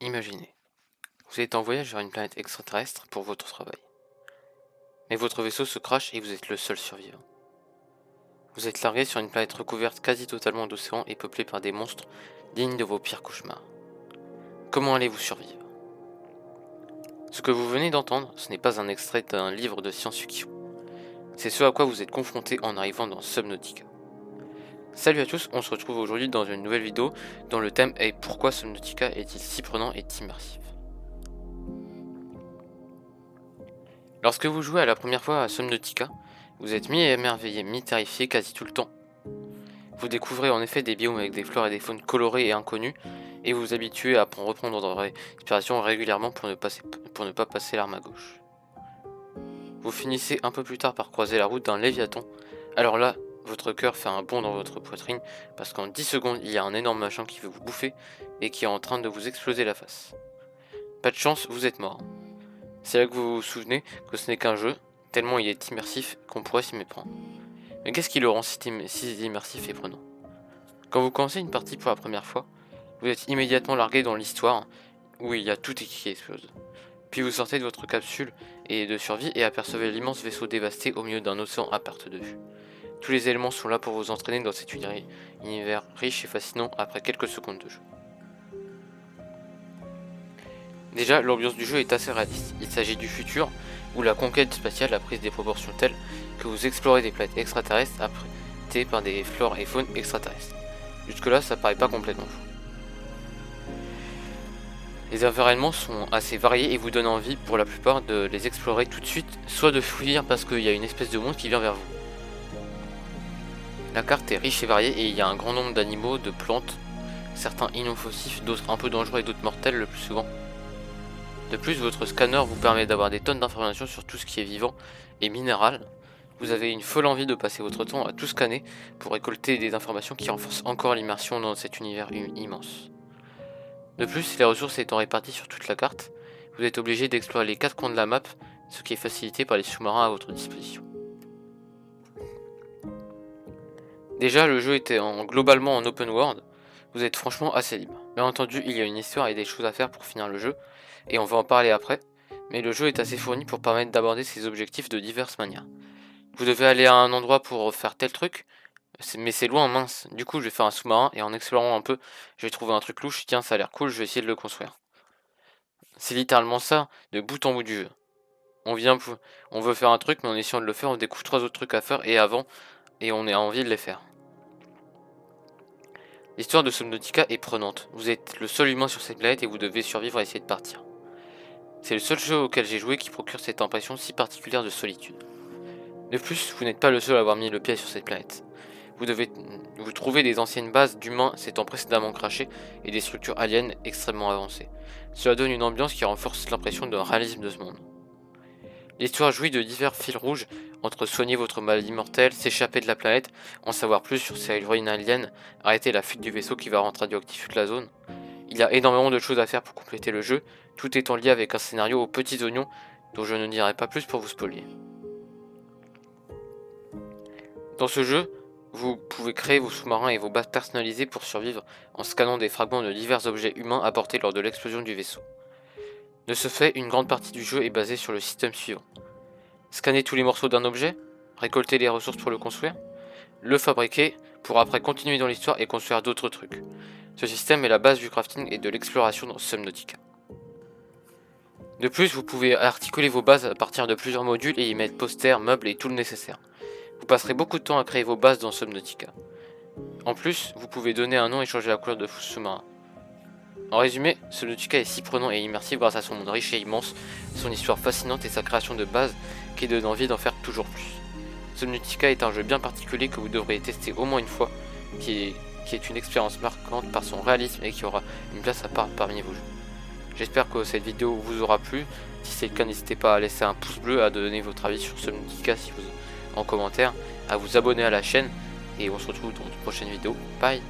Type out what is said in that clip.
Imaginez, vous êtes en voyage vers une planète extraterrestre pour votre travail. Mais votre vaisseau se crache et vous êtes le seul survivant. Vous êtes largué sur une planète recouverte quasi totalement d'océans et peuplée par des monstres dignes de vos pires cauchemars. Comment allez-vous survivre? Ce que vous venez d'entendre, ce n'est pas un extrait d'un livre de science-fiction. C'est ce à quoi vous êtes confronté en arrivant dans Subnautica. Salut à tous, on se retrouve aujourd'hui dans une nouvelle vidéo dont le thème est pourquoi Subnautica est-il si prenant et immersif. Lorsque vous jouez à la première fois à Subnautica, vous êtes mi-émerveillé, mi-terrifié quasi tout le temps. Vous découvrez en effet des biomes avec des flores et des faunes colorées et inconnues, et vous vous habituez à reprendre votre respiration régulièrement pour ne pas passer l'arme à gauche. Vous finissez un peu plus tard par croiser la route d'un léviathan, alors là, votre cœur fait un bond dans votre poitrine, parce qu'en 10 secondes, il y a un énorme machin qui veut vous bouffer, et qui est en train de vous exploser la face. Pas de chance, vous êtes mort. C'est là que vous vous souvenez que ce n'est qu'un jeu, tellement il est immersif qu'on pourrait s'y méprendre. Mais qu'est-ce qui le rend si immersif et prenant? Quand vous commencez une partie pour la première fois, vous êtes immédiatement largué dans l'histoire, où il y a tout qui explose. Puis vous sortez de votre capsule et de survie et apercevez l'immense vaisseau dévasté au milieu d'un océan à perte de vue. Tous les éléments sont là pour vous entraîner dans cet univers riche et fascinant après quelques secondes de jeu. Déjà, l'ambiance du jeu est assez réaliste. Il s'agit du futur, où la conquête spatiale a pris des proportions telles que vous explorez des planètes extraterrestres apprêtées par des flores et faunes extraterrestres. Jusque là, ça paraît pas complètement fou. Les environnements sont assez variés et vous donnent envie pour la plupart de les explorer tout de suite, soit de fuir parce qu'il y a une espèce de monde qui vient vers vous. La carte est riche et variée et il y a un grand nombre d'animaux, de plantes, certains inoffensifs, d'autres un peu dangereux et d'autres mortels le plus souvent. De plus, votre scanner vous permet d'avoir des tonnes d'informations sur tout ce qui est vivant et minéral. Vous avez une folle envie de passer votre temps à tout scanner pour récolter des informations qui renforcent encore l'immersion dans cet univers immense. De plus, les ressources étant réparties sur toute la carte, vous êtes obligé d'explorer les 4 coins de la map, ce qui est facilité par les sous-marins à votre disposition. Déjà, le jeu était globalement en open world, vous êtes franchement assez libre. Bien entendu, il y a une histoire et des choses à faire pour finir le jeu, et on va en parler après, mais le jeu est assez fourni pour permettre d'aborder ses objectifs de diverses manières. Vous devez aller à un endroit pour faire tel truc, mais c'est loin, mince. Du coup, je vais faire un sous-marin, et en explorant un peu, je vais trouver un truc louche, tiens, ça a l'air cool, je vais essayer de le construire. C'est littéralement ça, de bout en bout du jeu. On veut faire un truc, mais en essayant de le faire, on découvre 3 autres trucs à faire, et on a envie de les faire. L'histoire de Subnautica est prenante. Vous êtes le seul humain sur cette planète et vous devez survivre et essayer de partir. C'est le seul jeu auquel j'ai joué qui procure cette impression si particulière de solitude. De plus, vous n'êtes pas le seul à avoir mis le pied sur cette planète. Vous trouvez des anciennes bases d'humains s'étant précédemment crachées et des structures aliens extrêmement avancées. Cela donne une ambiance qui renforce l'impression de réalisme de ce monde. L'histoire jouit de divers fils rouges entre soigner votre maladie mortelle, s'échapper de la planète, en savoir plus sur ces héroïnes aliens, arrêter la fuite du vaisseau qui va rendre radioactif toute la zone. Il y a énormément de choses à faire pour compléter le jeu, tout étant lié avec un scénario aux petits oignons dont je ne dirai pas plus pour vous spoiler. Dans ce jeu, vous pouvez créer vos sous-marins et vos bases personnalisées pour survivre en scannant des fragments de divers objets humains apportés lors de l'explosion du vaisseau. De ce fait, une grande partie du jeu est basée sur le système suivant. Scanner tous les morceaux d'un objet, récolter les ressources pour le construire, le fabriquer pour après continuer dans l'histoire et construire d'autres trucs. Ce système est la base du crafting et de l'exploration dans Subnautica. De plus, vous pouvez articuler vos bases à partir de plusieurs modules et y mettre posters, meubles et tout le nécessaire. Vous passerez beaucoup de temps à créer vos bases dans Subnautica. En plus, vous pouvez donner un nom et changer la couleur de sous-marin. En résumé, Subnautica est si prenant et immersif grâce à son monde riche et immense, son histoire fascinante et sa création de base qui donne envie d'en faire toujours plus. Subnautica est un jeu bien particulier que vous devriez tester au moins une fois, qui est une expérience marquante par son réalisme et qui aura une place à part parmi vos jeux. J'espère que cette vidéo vous aura plu. Si c'est le cas, n'hésitez pas à laisser un pouce bleu, à donner votre avis sur Subnautica en commentaire, à vous abonner à la chaîne et on se retrouve dans une prochaine vidéo. Bye.